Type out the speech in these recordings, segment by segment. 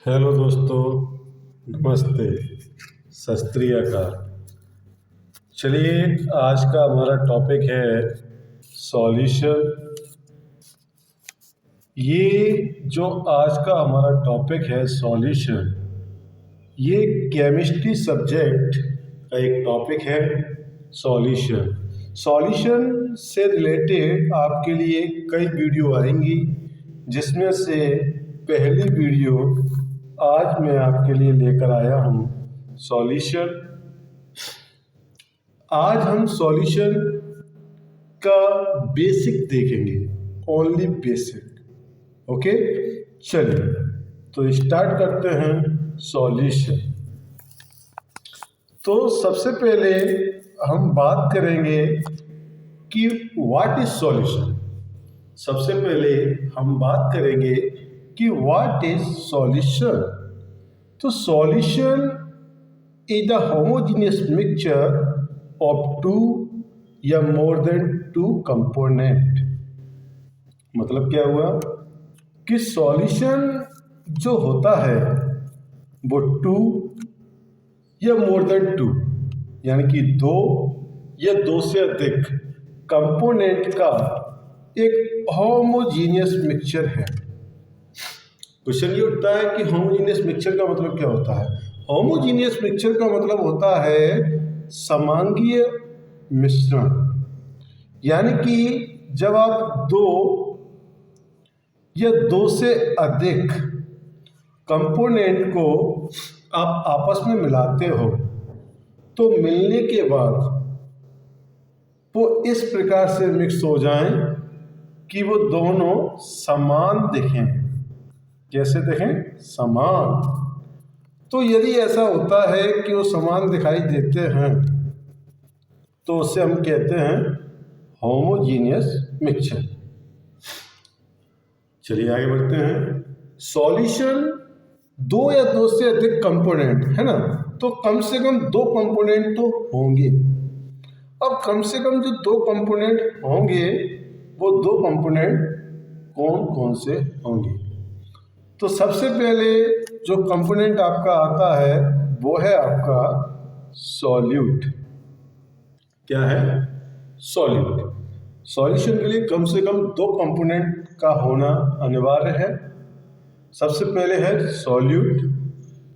Hello दोस्तों, नमस्ते, सत श्री अकाल। चलिए, आज का हमारा टॉपिक है सॉल्यूशन। ये जो आज का हमारा टॉपिक है सॉल्यूशन, ये केमिस्ट्री सब्जेक्ट का एक टॉपिक है। सॉल्यूशन सॉल्यूशन से रिलेटेड आपके लिए कई वीडियो आएंगी, जिसमें से पहली वीडियो आज मैं आपके लिए लेकर आया हूँ सॉल्यूशन। आज हम सॉल्यूशन का बेसिक देखेंगे, ओनली बेसिक। ओके, चलिए तो स्टार्ट करते हैं सॉल्यूशन। तो सबसे पहले हम बात करेंगे कि व्हाट इज सॉल्यूशन। सबसे पहले हम बात करेंगे कि व्हाट इज सॉल्यूशन। तो solution is the homogeneous mixture of two या more than two component। मतलब क्या हुआ कि सॉल्यूशन जो होता है वो टू या मोर देन टू यानी कि दो या दो से अधिक कंपोनेंट का एक होमोजीनियस मिक्सचर है। क्वेश्चन ये उठता है कि होमोजीनियस मिक्सचर का मतलब क्या होता है। होमोजीनियस मिक्सचर का मतलब होता है समांगीय मिश्रण, यानी कि जब आप दो या दो से अधिक कंपोनेंट को आप आपस में मिलाते हो तो मिलने के बाद वो इस प्रकार से मिक्स हो जाएं कि वो दोनों समान दिखें। कैसे दिखें? समान। तो यदि ऐसा होता है कि वो समान दिखाई देते हैं तो उसे हम कहते हैं होमोजीनियस मिक्सचर। चलिए आगे बढ़ते हैं। सॉल्यूशन दो या दो से अधिक कंपोनेंट है ना, तो कम से कम दो कंपोनेंट तो होंगे। अब कम से कम जो दो कंपोनेंट होंगे वो दो कंपोनेंट कौन कौन से होंगे? तो सबसे पहले जो कंपोनेंट आपका आता है वो है आपका सॉल्यूट। क्या है? सॉल्यूट। सॉल्यूशन के लिए कम से कम दो कंपोनेंट का होना अनिवार्य है। सबसे पहले है सॉल्यूट,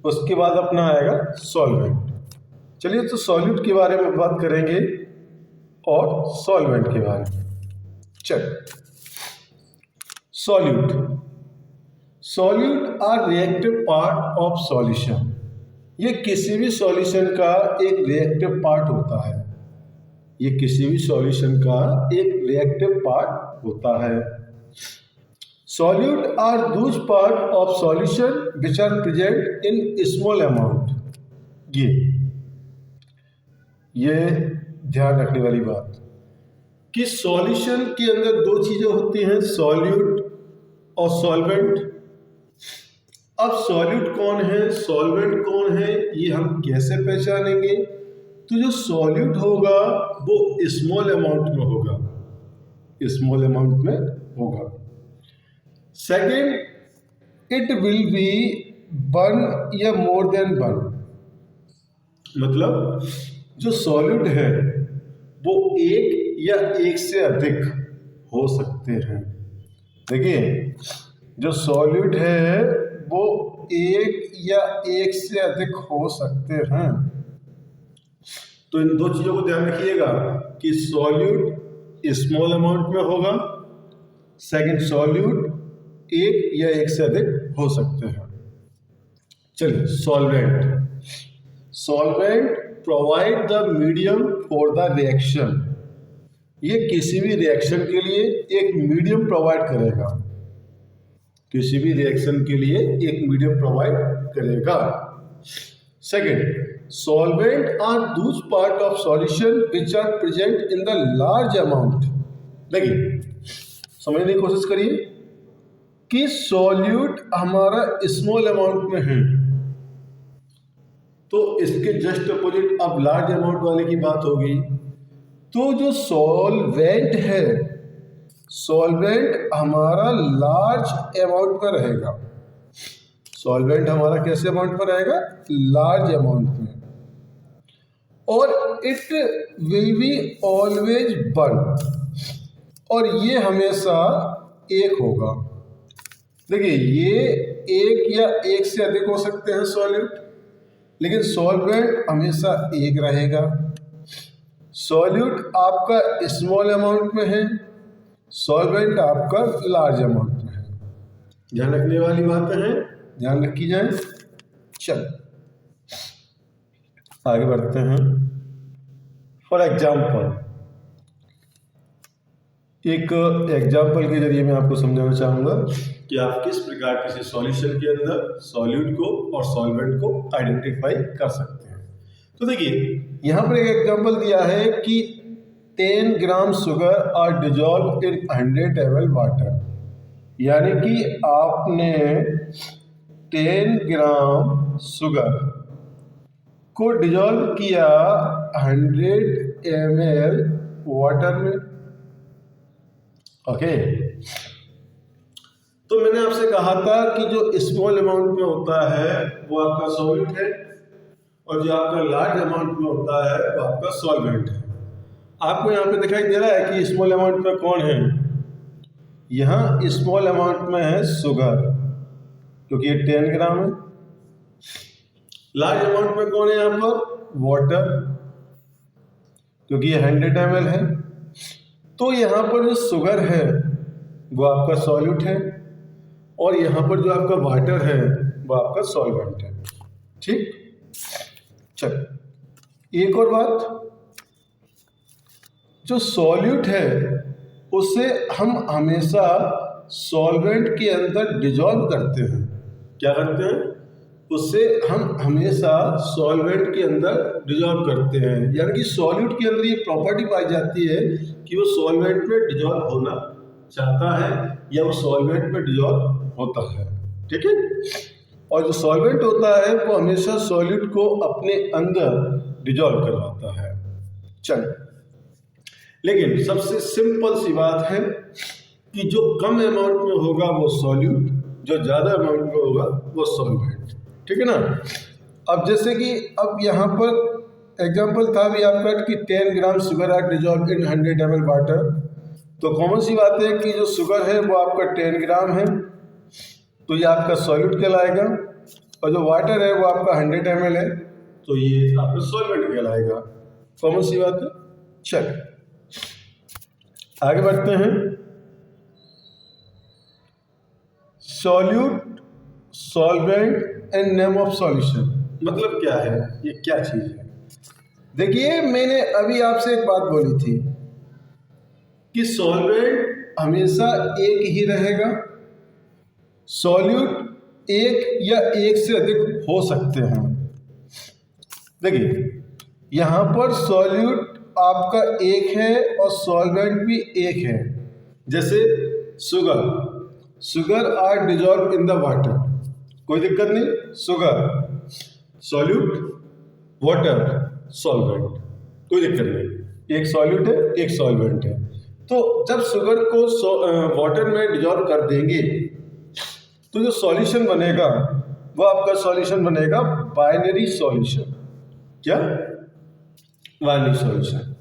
उसके बाद अपना आएगा सॉल्वेंट। चलिए तो सॉल्यूट के बारे में बात करेंगे और सॉल्वेंट के बारे में। चलिए, solute are reactive part of solution. ये किसी भी सॉल्यूशन का एक रिएक्टिव पार्ट होता है। ये किसी भी सॉल्यूशन का एक रिएक्टिव पार्ट होता है। Solute are those part of solution which are present in small amount. ये ध्यान रखने वाली बात कि सॉल्यूशन के अंदर दो चीजें होती हैं, सॉल्यूट और सॉल्वेंट। अब सॉल्यूट कौन है, सॉल्वेंट कौन है, ये हम कैसे पहचानेंगे? तो जो सॉल्यूट होगा वो स्मॉल अमाउंट में होगा, स्मॉल अमाउंट में होगा। Second, it will be one या मोर देन वन। मतलब जो सॉल्यूट है वो एक या एक से अधिक हो सकते हैं। देखिए, जो सॉल्यूट है वो एक या एक से अधिक हो सकते हैं। तो इन दो चीजों को ध्यान रखिएगा कि सॉल्यूट स्मॉल अमाउंट में होगा, सेकंड सॉल्यूट एक या एक से अधिक हो सकते हैं। चलिए, solvent provide the medium for the reaction. ये किसी भी रिएक्शन के लिए एक मीडियम प्रोवाइड करेगा, किसी भी रिएक्शन के लिए एक मीडियम प्रोवाइड करेगा। Second, solvent are those part of solution which are present in the large amount. देखिए, समझने की कोशिश करिए कि सॉल्यूट हमारा स्मॉल अमाउंट में है, तो इसके जस्ट अपोजिट अब लार्ज अमाउंट वाले की बात होगी। तो जो सॉल्वेंट है, सॉल्वेंट हमारा लार्ज अमाउंट का रहेगा। सॉल्वेंट हमारा कैसे अमाउंट पर आएगा, लार्ज अमाउंट में, और it will be always burn, और ये हमेशा एक होगा। देखिए ये एक या एक से अधिक हो सकते हैं सॉल्यूट, लेकिन सॉल्वेंट हमेशा एक रहेगा। सॉल्यूट आपका स्मॉल अमाउंट में है, सॉल्वेंट आपका लार्ज अमाउंट में है। ध्यान रखने वाली बातें हैं, ध्यान रखी जाए। चल आगे बढ़ते हैं। फॉर एग्जाम्पल, एक एग्जाम्पल के जरिए मैं आपको समझाना चाहूँगा कि आप किस प्रकार किसी सॉल्यूशन के अंदर सॉल्यूट को और सॉल्वेंट को आइडेंटिफाई कर सकते हैं। तो देखिए यहाँ पर एक एग्जाम्पल दिया है कि 10 gram sugar are dissolve in 100 ml water, यानी कि आपने 10 ग्राम शुगर को डिजॉल्व किया 100 ml वाटर में। ओके, तो मैंने आपसे कहा था कि जो स्मॉल अमाउंट में होता है वो आपका सॉल्यूट है, और जो आपका लार्ज अमाउंट में होता है वो आपका सॉल्वेंट है। आपको यहाँ पे दिखाई दे रहा है कि स्मॉल अमाउंट में कौन है, यहाँ स्मॉल अमाउंट में है शुगर, क्योंकि ये 10 ग्राम है। लार्ज अमाउंट में कौन है यहाँ पर, वाटर, क्योंकि ये 100 ml है। तो यहाँ पर जो शुगर है वो आपका सॉल्यूट है, और यहाँ पर जो आपका वाटर है वो आपका सॉल्वेंट है। ठीक, चल एक और बात, जो सॉल्यूट है उसे हम हमेशा सॉल्वेंट के अंदर डिजॉल्व करते हैं। क्या करते हैं, उससे हम हमेशा सॉल्वेंट के अंदर डिजॉल्व करते हैं, यानी कि सॉल्यूट के अंदर ये प्रॉपर्टी पाई जाती है कि वो सॉल्वेंट में डिजॉल्व होना चाहता है या वो सॉल्वेंट में डिजॉल्व होता है। ठीक है, और जो सॉल्वेंट होता है वो हमेशा सॉल्यूट को अपने अंदर डिजॉल्व करवाता है। चल, लेकिन सबसे सिंपल सी बात है कि जो कम अमाउंट में होगा वो सॉल्यूट, जो ज़्यादा अमाउंट में होगा वो सॉल्वेंट। ठीक है ना। अब जैसे कि अब यहाँ पर एग्जांपल था भी आपका कि 10 gram sugar are dissolve in 100 ml water, तो कॉमन सी बात है कि जो शुगर है वो आपका 10 ग्राम है, तो ये आपका सॉल्यूट कहलाएगा, और जो वाटर है वो आपका 100 ml है, तो ये आपका सॉल्वेंट कहलाएगा। कॉमन सी बात है। चल आगे बढ़ते हैं। Solute, solvent and name of solution मतलब क्या है, ये क्या चीज है। देखिए मैंने अभी आपसे एक बात बोली थी कि सॉल्वेंट हमेशा एक ही रहेगा, सॉल्यूट एक या एक से अधिक हो सकते हैं। देखिए यहाँ पर सॉल्यूट आपका एक है और सॉल्वेंट भी एक है। जैसे sugar are dissolve in the water, कोई दिक्कत नहीं, शुगर सॉल्यूट, वाटर सॉल्वेंट, कोई दिक्कत नहीं, एक सॉल्यूट है एक सॉल्वेंट है। तो जब शुगर को वाटर में डिजॉल्व कर देंगे तो जो सॉल्यूशन बनेगा वो आपका सॉल्यूशन बनेगा बाइनरी सॉल्यूशन। क्या, बाइनरी सॉल्यूशन।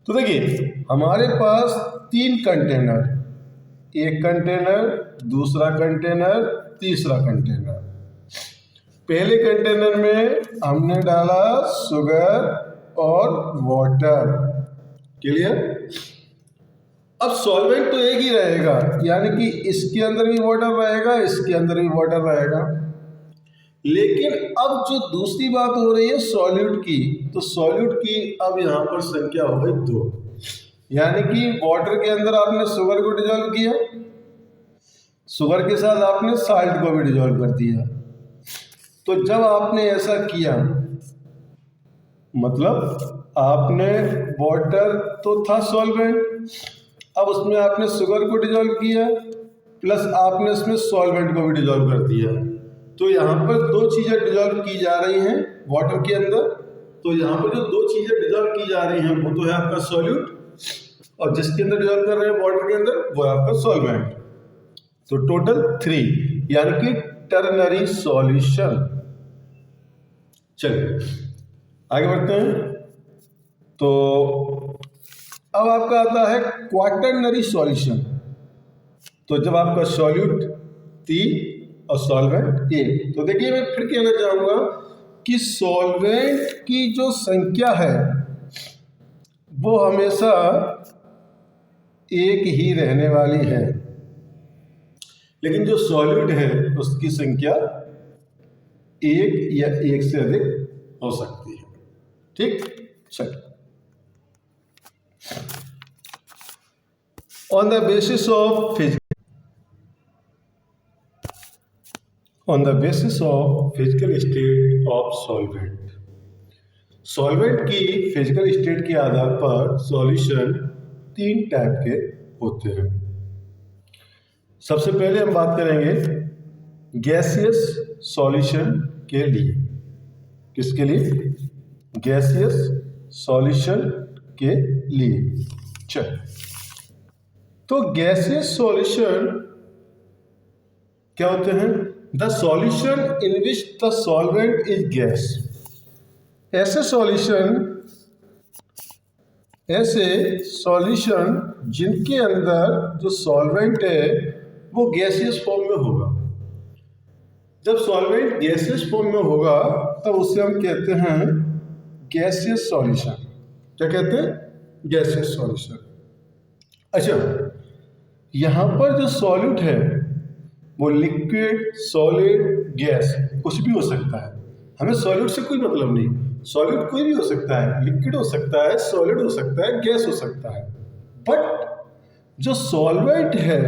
तो देखिए हमारे पास 3 कंटेनर, एक कंटेनर, दूसरा कंटेनर, तीसरा कंटेनर। पहले कंटेनर में हमने डाला शुगर और वाटर, क्लियर। अब सॉल्वेंट तो एक ही रहेगा, यानी कि इसके अंदर भी वाटर रहेगा, इसके अंदर भी वाटर रहेगा। लेकिन अब जो दूसरी बात हो रही है सॉल्यूट की, तो सॉल्यूट की अब यहाँ पर संख्या हो गई 2, यानी कि वाटर के अंदर आपने शुगर को डिजॉल्व किया, शुगर के साथ आपने साल्ट को भी डिजॉल्व कर दिया। तो जब आपने ऐसा किया मतलब आपने वाटर तो था सॉल्वेंट, अब उसमें आपने शुगर को डिजॉल्व किया प्लस आपने उसमें सॉल्वेंट को भी डिजॉल्व कर दिया। तो यहाँ पर 2 चीज़ें डिजॉल्व की जा रही हैं वाटर के अंदर। तो यहाँ पर जो 2 चीज़ें डिजॉल्व की जा रही हैं वो तो है आपका सॉल्यूट, और जिसके अंदर डिजॉल्व कर रहे हैं वाटर के अंदर वो है आपका सॉल्वेंट। तो टोटल 3, यानी कि टर्नरी सॉल्यूशन। चलिए आगे बढ़ते हैं। तो अब आपका आता है क्वाटरनरी सॉल्यूशन। तो जब आपका सॉल्यूट 3 और सॉल्वेंट 1, तो देखिए मैं फिर कहना चाहूंगा कि सॉल्वेंट की जो संख्या है वो हमेशा एक ही रहने वाली है, लेकिन जो सॉल्यूट है उसकी संख्या एक या एक से अधिक हो सकती है। ठीक, चलिए। On the basis of physical state of solvent, solvent की फिजिकल स्टेट के आधार पर सॉल्यूशन 3 टाइप के होते हैं। सबसे पहले हम बात करेंगे गैसियस सॉल्यूशन के लिए। किसके लिए? गैसियस सॉल्यूशन के लिए। चलिए, तो गैसियस सॉल्यूशन क्या होते हैं? The solution in which the solvent is gas. ऐसे सॉल्यूशन जिनके अंदर जो सॉल्वेंट है वो गैसियस फॉर्म में होगा। जब सॉल्वेंट गैसियस फॉर्म में होगा तब उसे हम कहते हैं गैसियस सॉल्यूशन। क्या कहते हैं? Gaseous solution. अच्छा, यहाँ पर जो सॉल्यूट है वो लिक्विड, सॉलिड, गैस कुछ भी हो सकता है। हमें सॉल्यूट से कोई मतलब नहीं। सॉल्यूट कोई भी हो सकता है, लिक्विड हो सकता है, सॉलिड हो सकता है, गैस हो सकता है, बट जो सॉल्वेंट है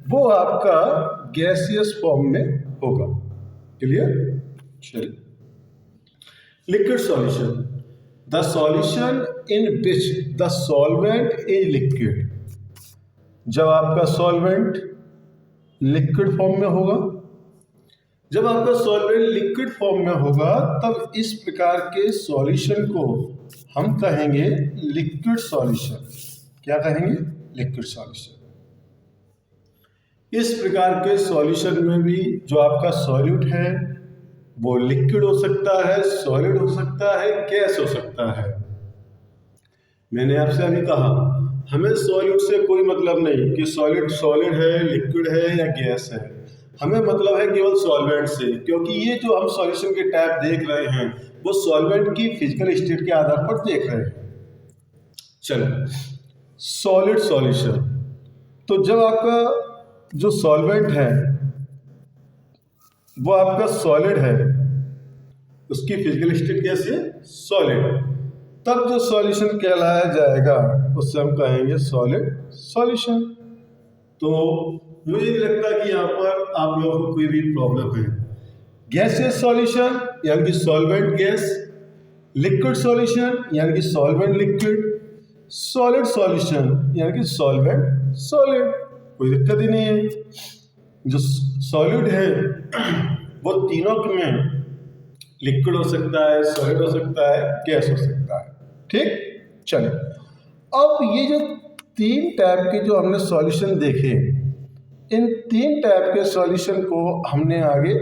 वो आपका गैसियस फॉर्म में होगा। क्लियर? चलिए, liquid solution, the solution in which the solvent is liquid. जब आपका सॉल्वेंट लिक्विड फॉर्म में होगा, जब आपका सॉल्वेंट लिक्विड फॉर्म में होगा तब इस प्रकार के सॉल्यूशन को हम कहेंगे लिक्विड सॉल्यूशन। क्या कहेंगे? Liquid solution. इस प्रकार के सॉल्यूशन में भी जो आपका सॉल्यूट है वो लिक्विड हो सकता है, सॉलिड हो सकता है, गैस हो सकता है। मैंने आपसे अभी कहा हमें सॉल्यूट से कोई मतलब नहीं कि सॉलिड सॉलिड है, लिक्विड है या गैस है। हमें मतलब है केवल सॉल्वेंट से, क्योंकि ये जो हम सॉल्यूशन के टाइप देख रहे हैं वो सॉल्वेंट की फिजिकल स्टेट के आधार पर देख रहे हैं। चलिए, सॉलिड सॉल्यूशन। तो जब आपका जो सॉल्वेंट है वो आपका सॉलिड है, उसकी फिजिकल स्टेट कैसी है? सॉलिड। तब जो सॉल्यूशन कहलाया जाएगा उससे हम कहेंगे सॉलिड सॉल्यूशन। तो मुझे नहीं लगता कि यहाँ पर आप लोगों को कोई भी प्रॉब्लम है। गैसियस सॉल्यूशन यानी कि सॉल्वेंट गैस, लिक्विड सॉल्यूशन यानी कि सॉल्वेंट लिक्विड, सॉलिड सॉल्यूशन यानी कि सॉल्वेंट सॉलिड, कोई दिक्कत ही नहीं है। जो सॉलिड है वो तीनों में लिक्विड हो सकता है, सॉलिड हो सकता है, गैस हो सकता है। ठीक, चलिए। अब ये जो 3 टाइप के जो हमने सॉल्यूशन देखे, इन 3 टाइप के सॉल्यूशन को हमने आगे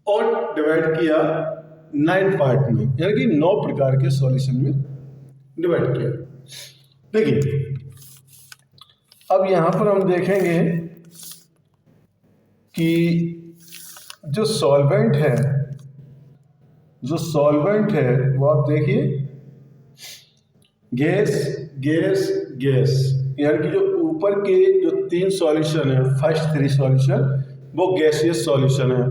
और डिवाइड किया 9 पार्ट में, यानी कि 9 प्रकार के सॉल्यूशन में डिवाइड किया। देखिए, अब यहां पर हम देखेंगे कि जो सॉल्वेंट है वो आप देखिए गैस गैस गैस, यानी कि जो ऊपर के जो 3 सॉल्यूशन है, फर्स्ट 3 सॉल्यूशन वो गैसियस सॉल्यूशन है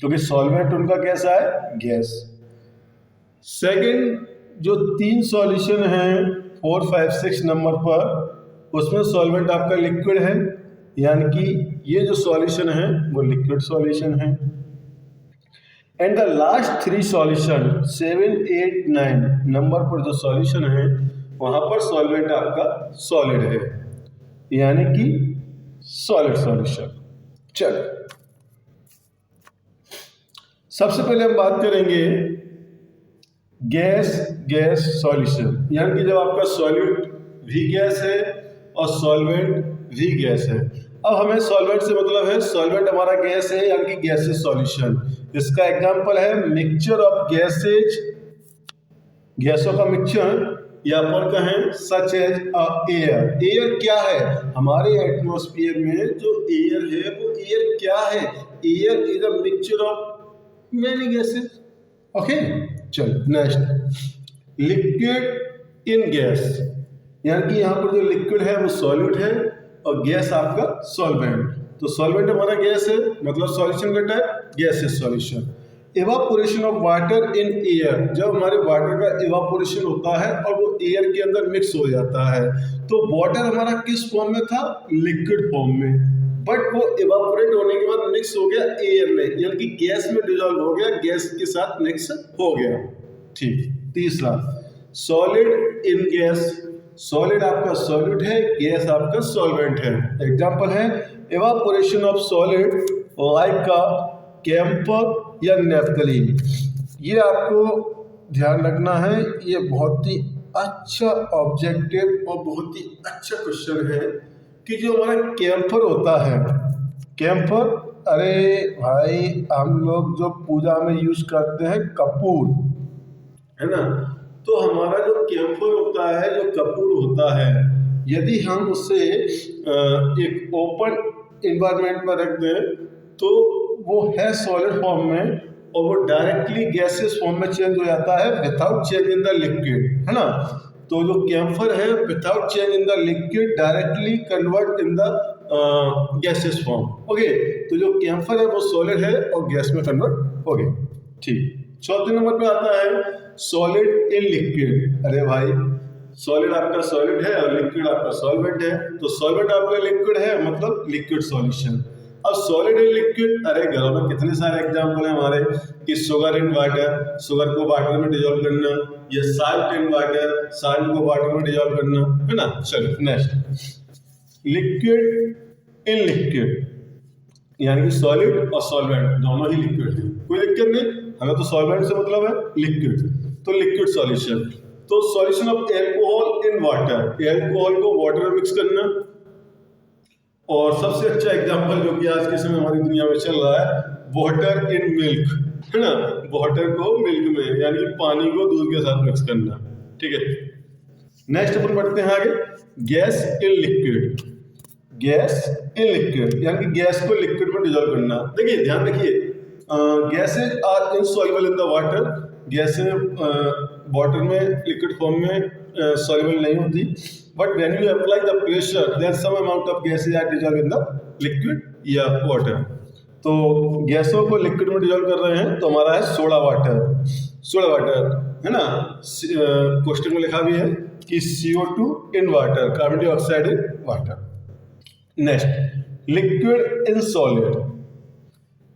क्योंकि सॉल्वेंट उनका कैसा है? गैस। सेकंड जो 3 सॉल्यूशन हैं 4, 5, 6 नंबर पर, उसमें सॉल्वेंट आपका लिक्विड है, यानी कि ये जो सॉल्यूशन है वो लिक्विड सॉल्यूशन है। And the last 3 solution 7, 8, 9 number पर जो सॉल्यूशन है वहां पर सॉल्वेंट आपका सॉलिड है, यानी कि सॉलिड सॉल्यूशन। चलो, सबसे पहले हम बात करेंगे गैस गैस सॉल्यूशन, यानी कि जब आपका सॉल्यूट भी गैस है और सॉल्वेंट भी गैस है। अब हमें सॉल्वेंट से मतलब है, सॉल्वेंट हमारा गैस है यानी कि गैसेस सॉल्यूशन। इसका एग्जांपल है मिक्सचर ऑफ गैसेज, गैसों का मिक्सचर, या अपन कहें सच एज एयर। एयर क्या है? हमारे एटमॉस्फेयर में जो एयर है वो एयर क्या है? Air is a mixture of many gases. Okay, चल नेक्स्ट, लिक्विड इन गैस, यानी कि यहाँ पर जो लिक्विड है वो सॉल्यूट है और गैस आपका सॉल्वेंट। तो सॉल्वेंट हमारा गैस है, मतलब सॉल्यूशन का type gas is solution. Evaporation of water in air, जब हमारे वाटर का इवापोरेशन होता है और वो एयर के अंदर मिक्स हो जाता है, तो वाटर हमारा किस फॉर्म में था? लिक्विड फॉर्म में, बट वो इवापोरेट होने के बाद मिक्स हो गया एयर में, यानी कि गैस में डिजॉल्व हो गया, गैस के साथ मिक्स हो गया। ठीक। तीसरा, सॉलिड इन गैस, सॉलिड आपका सॉल्यूट है, गैस आपका सॉल्वेंट है। एग्जांपल है इवापोरेशन ऑफ सॉलिड लाइक का कैंपर या नेफ्थलीन। ये आपको ध्यान रखना है, ये बहुत ही अच्छा ऑब्जेक्टिव और बहुत ही अच्छा क्वेश्चन है कि जो हमारा कैंपर होता है, कैंपर, अरे भाई हम लोग जो पूजा में यूज करते हैं कपूर, है ना, तो हमारा जो कैंपर होता है, जो कपूर होता है, यदि हम उसे एक ओपन इन्वायरमेंट में रख दें तो वो है सॉलिड फॉर्म में और वो डायरेक्टली गैसेस फॉर्म में चेंज हो जाता है without change in the liquid, है ना। तो जो कैंफर है without change in the liquid directly convert in the gases form. Okay, तो जो कैंफर है वो सॉलिड है और गैस में कन्वर्ट हो गया। ठीक। चौथे नंबर पे आता है सॉलिड इन लिक्विड। अरे भाई सॉलिड आपका सॉलिड है और लिक्विड आपका सॉल्वेंट है, तो सॉल्वेंट आपका लिक्विड है मतलब लिक्विड सॉल्यूशन। अब सॉलिड इन लिक्विड, अरे घरों में कितने सारे एग्जांपल हैं हमारे कि शुगर इन वाटर, शुगर को वाटर में डिजोल्व करना, या साल्ट इन वाटर, साल्ट को वाटर में डिजोल्व करना, है ना। चलो नेक्स्ट, लिक्विड इन लिक्विड, यानी कि सॉलिड और सॉल्वेंट दोनों ही लिक्विड है, कोई दिक्कत नहीं, हमें तो सॉल्वेंट से मतलब है लिक्विड, तो लिक्विड सॉल्यूशन। तो solution of alcohol in water, alcohol को वाटर में मिक्स करना। और सबसे अच्छा एग्जांपल जो कि आज के समय हमारी दुनिया में चल रहा है, वाटर इन मिल्क, है ना, वाटर को मिल्क में, यानी पानी को दूध के साथ मिक्स करना। ठीक है, नेक्स्ट अपन बढ़ते हैं आगे, gas in liquid, gas in liquid यानी कि गैस को लिक्विड में डिजोल्व करना। देखिए ध्यान रखिए, gases are insoluble in the water, गैसें वाटर में लिक्विड फॉर्म में सॉल्युबल नहीं होती, but when you apply the pressure there some amount of gases are dissolve in the liquid या वाटर। तो गैसों को लिक्विड में डिजॉल्व कर रहे हैं, तो हमारा है सोडा वाटर, सोडा वाटर, है ना। क्वेश्चन में लिखा भी है कि CO2 in water, carbon dioxide in water. Next, liquid in solid,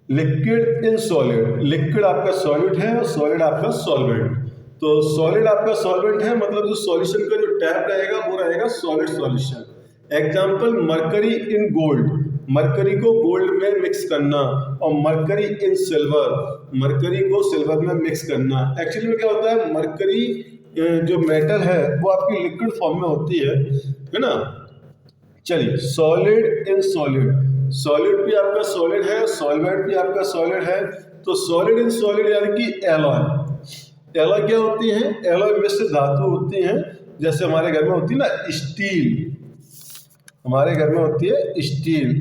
liquid in solid, liquid आपका सॉलिड है और सॉलिड आपका सॉल्वेंट। तो सॉलिड आपका सॉल्वेंट है मतलब जो सॉल्यूशन का जो टाइप रहेगा वो रहेगा solid solution. Example mercury in gold, mercury को गोल्ड में मिक्स करना, और मरकरी इन सिल्वर, मरकरी को सिल्वर में मिक्स करना। एक्चुअली में क्या होता है, मरकरी जो मेटल है वो आपकी लिक्विड फॉर्म में होती है ना। चलिए, सॉलिड इन सॉलिड, सॉलिड भी आपका सॉलिड है, सॉल्वेंट भी आपका सॉलिड है। तो सॉलिड इन सॉलिड यानी कि एलॉय, एलॉय क्या होती है, एलॉय मिश्र धातु होती हैं, जैसे हमारे घर में होती है ना स्टील, हमारे घर में होती है स्टील,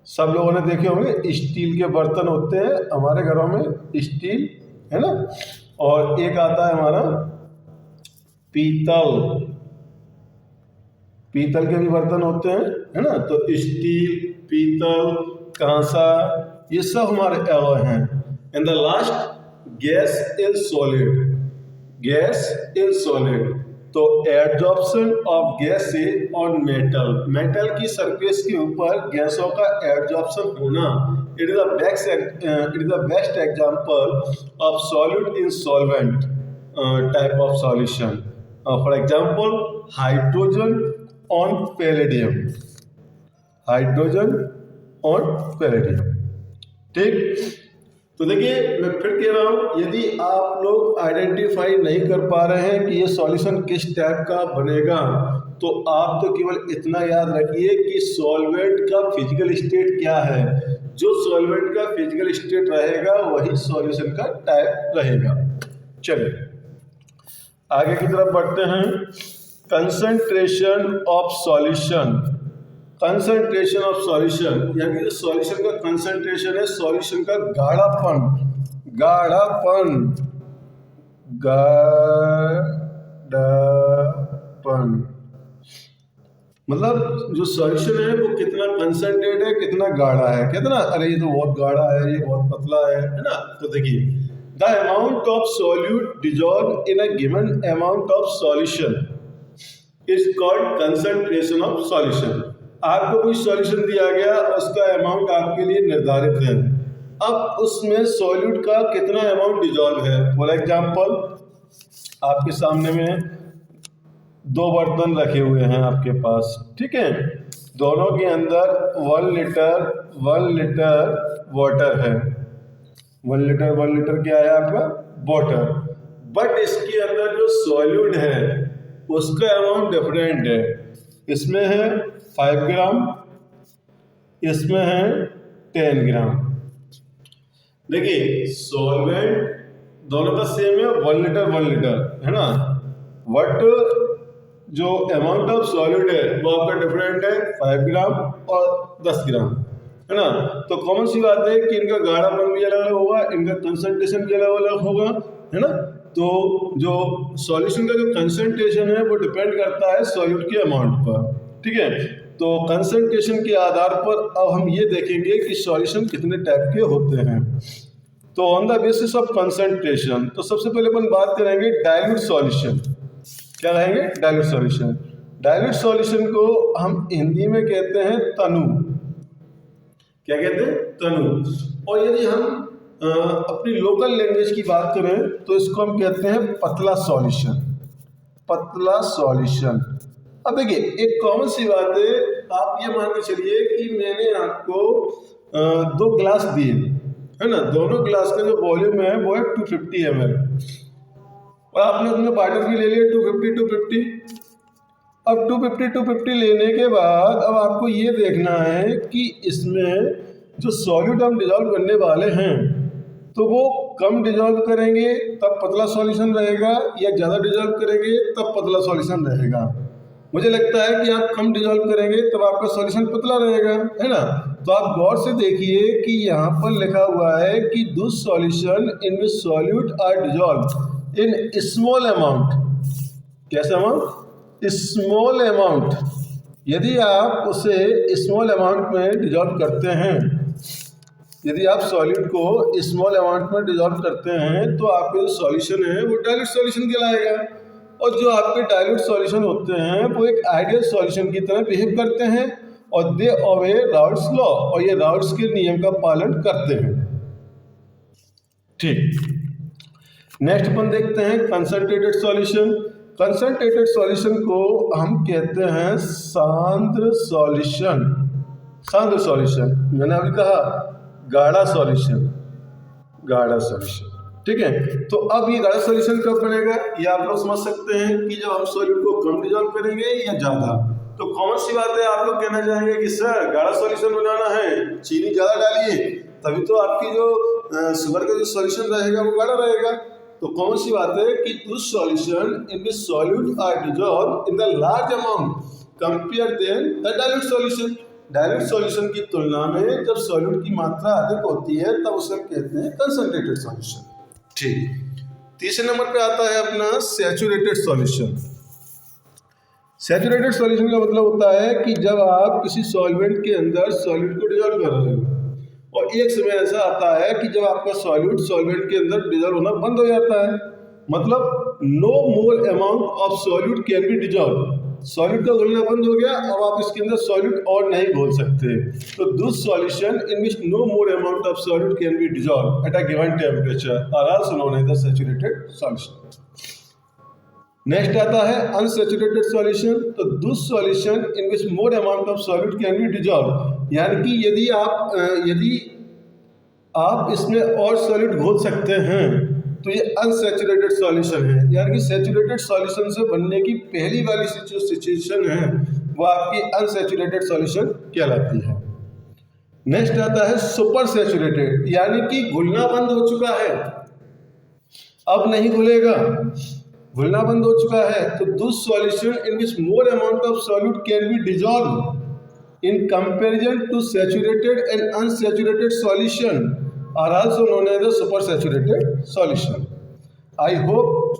सब लोगों ने देखे होंगे स्टील के बर्तन होते हैं हमारे घरों में, स्टील, है ना। और एक आता है हमारा पीतल, पीतल के भी बर्तन होते हैं, है ना। तो स्टील, पीतल, कांसा, ये सब हमारे एलॉय हैं। And the last, gas in solid, gas in solid, तो adsorption of gases on metal, metal की सरफेस के ऊपर गैसों का एडजॉर्प्शन होना, it is the best example of solid in solvent type of solution. For example hydrogen on palladium, hydrogen on palladium. ठीक, तो देखिए मैं फिर कह रहा हूँ, यदि आप लोग आइडेंटिफाई नहीं कर पा रहे हैं कि ये सॉल्यूशन किस टाइप का बनेगा, तो आप तो केवल इतना याद रखिए कि सॉल्वेंट का फिजिकल स्टेट क्या है। जो सॉल्वेंट का फिजिकल स्टेट रहेगा वही सॉल्यूशन का टाइप रहेगा। चलिए आगे की तरफ बढ़ते हैं। Concentration of solution. Concentration of solution यानी जो सॉल्यूशन का कंसंट्रेशन है, सॉल्यूशन का गाढ़ापन, मतलब जो सॉल्यूशन है वो कितना कंसंट्रेट है, कितना गाढ़ा है। कहते ना अरे ये तो बहुत गाढ़ा है, ये बहुत पतला है ना। तो देखिए the amount of solute dissolve in a given amount of solution is called concentration of solution. आपको कोई सॉल्यूशन दिया गया, उसका अमाउंट आपके लिए निर्धारित है। अब उसमें सॉल्यूट का कितना अमाउंट डिजॉल्व है। फॉर एग्जांपल आपके सामने में 2 बर्तन रखे हुए हैं आपके पास, ठीक है। दोनों के अंदर 1 लीटर वाटर है। 1 लीटर क्या है आपका वाटर। बट इसके अंदर जो सॉल्यूट है उसका अमाउंट डिफरेंट है। इसमें है 5 ग्राम, इसमें है 10 ग्राम। देखिए सॉल्वेंट दोनों का सेम है, 1 लीटर है ना। बट जो अमाउंट ऑफ सॉल्यूट है वो आपका डिफरेंट है, 5 ग्राम और 10 ग्राम है ना। तो कॉमन सी बात है कि इनका गाढ़ापन भी अलग अलग होगा, इनका कंसंट्रेशन भी अलग अलग होगा है ना। तो जो सॉल्यूशन का जो कंसंट्रेशन है वो डिपेंड करता है सॉल्यूट के अमाउंट पर, ठीक है। तो कंसंट्रेशन के आधार पर अब हम ये देखेंगे कि सॉल्यूशन कितने टाइप के होते हैं। तो on the basis of concentration, तो सबसे पहले अपन बात करेंगे डाइल्यूट सॉल्यूशन। क्या रहेंगे? Dilute solution. डाइल्यूट सॉल्यूशन को हम हिंदी में कहते हैं तनु। क्या कहते हैं? तनु। और यदि हम अपनी लोकल लैंग्वेज की बात करें तो इसको हम कहते हैं पतला सॉल्यूशन। पतला सॉल्यूशन। अब देखिए एक कॉमन सी बात है, आप ये मान के चलिए कि मैंने आपको 2 ग्लास दिए है ना। दोनों ग्लास का जो वॉल्यूम है वो है 250 ml और आपने उसमें वाटर भी ले लिया 250। अब 250 लेने के बाद अब आपको ये देखना है कि इसमें जो सॉल्यूट हम डिजॉल्व करने वाले हैं तो वो कम डिजॉल्व करेंगे तब पतला सॉल्यूशन रहेगा या ज़्यादा डिजॉल्व करेंगे तब पतला सॉल्यूशन रहेगा। मुझे लगता है कि आप कम डिजॉल्व करेंगे तब आपका सॉल्यूशन पतला रहेगा है ना। तो आप गौर से देखिए कि यहाँ पर लिखा हुआ है कि this solution in which solute are dissolve in small amount. कैसा अमाउंट? Small amount. यदि आप उसे स्मॉल अमाउंट में डिजॉल्व करते हैं, यदि आप सॉल्यूट को स्मॉल अमाउंट में डिजॉल्व करते हैं तो आपका जो सॉल्यूशन है वो डाइल्यूट सॉल्यूशन कहलाएगा। और जो आपके डाइल्यूट सॉल्यूशन होते हैं वो एक आइडियल सॉल्यूशन की तरह बिहेव करते हैं और दे ओबे राउल्ट्स लॉ, और ये राउल्ट्स के नियम का पालन करते हैं। ठीक, नेक्स्ट अपन देखते हैं कंसंट्रेटेड सॉल्यूशन। कंसंट्रेटेड सॉल्यूशन को हम कहते हैं सांद्र सॉल्यूशन। सांद्र सॉल्यूशन मैंने अभी कहा गाढ़ा सॉल्यूशन, गाढ़ा सॉल्यूशन, ठीक है। तो अब ये गाढ़ा सॉल्यूशन कब बनेगा ये आप लोग समझ सकते हैं कि जब हम सॉल्यूट को कम डिजॉल्व करेंगे या ज़्यादा। तो कौन सी बात है, आप लोग कहना चाहेंगे कि सर गाढ़ा सॉल्यूशन बनाना है चीनी ज़्यादा डालिए तभी तो आपकी जो शुगर का जो सॉल्यूशन रहेगा वो गाढ़ा रहेगा। तो कौन सी बात है कि this solution in which solute are dissolve in the large amount compare then the dilute solution. Dilute solution की तुलना में जब सॉल्यूट की मात्रा अधिक होती है तब उसे हम कहते हैं कंसंट्रेटेड सॉल्यूशन। ठीक, तीसरे नंबर पे आता है अपना सैचुरेटेड सॉल्यूशन। सैचुरेटेड सॉल्यूशन का मतलब होता है कि जब आप किसी सॉल्वेंट के अंदर सॉल्यूट को डिजॉल्व कर रहे हो और एक समय ऐसा आता है कि जब आपका सॉल्यूट सॉल्वेंट के अंदर डिजॉल्व होना बंद हो जाता है, मतलब no more amount of solute can be dissolve. Solute का घुलना बंद हो गया, अब आप इसके अंदर सॉल्यूट और नहीं घोल सकते। तो this solution in which no more amount of solute can be dissolve at a given temperature are also known as the saturated solution. Next आता है अनसैचुरेटेड सॉल्यूशन। तो this solution in which more amount of solute can be dissolve, यानी कि यदि आप इसमें और solute घोल सकते हैं तो ये अनसैचुरेटेड सॉल्यूशन है, यानी कि सैचुरेटेड सॉल्यूशन से बनने की पहली वाली जो सिचुएशन है वो आपकी अनसैचुरेटेड सॉल्यूशन कहलाती है। नेक्स्ट आता है सुपर सैचुरेटेड, यानी कि घुलना बंद हो चुका है, अब नहीं घुलेगा, घुलना बंद हो चुका है। तो this solution in which more amount of solute can be dissolve in comparison to saturated and unsaturated solution are also known as the super saturated solution. I hope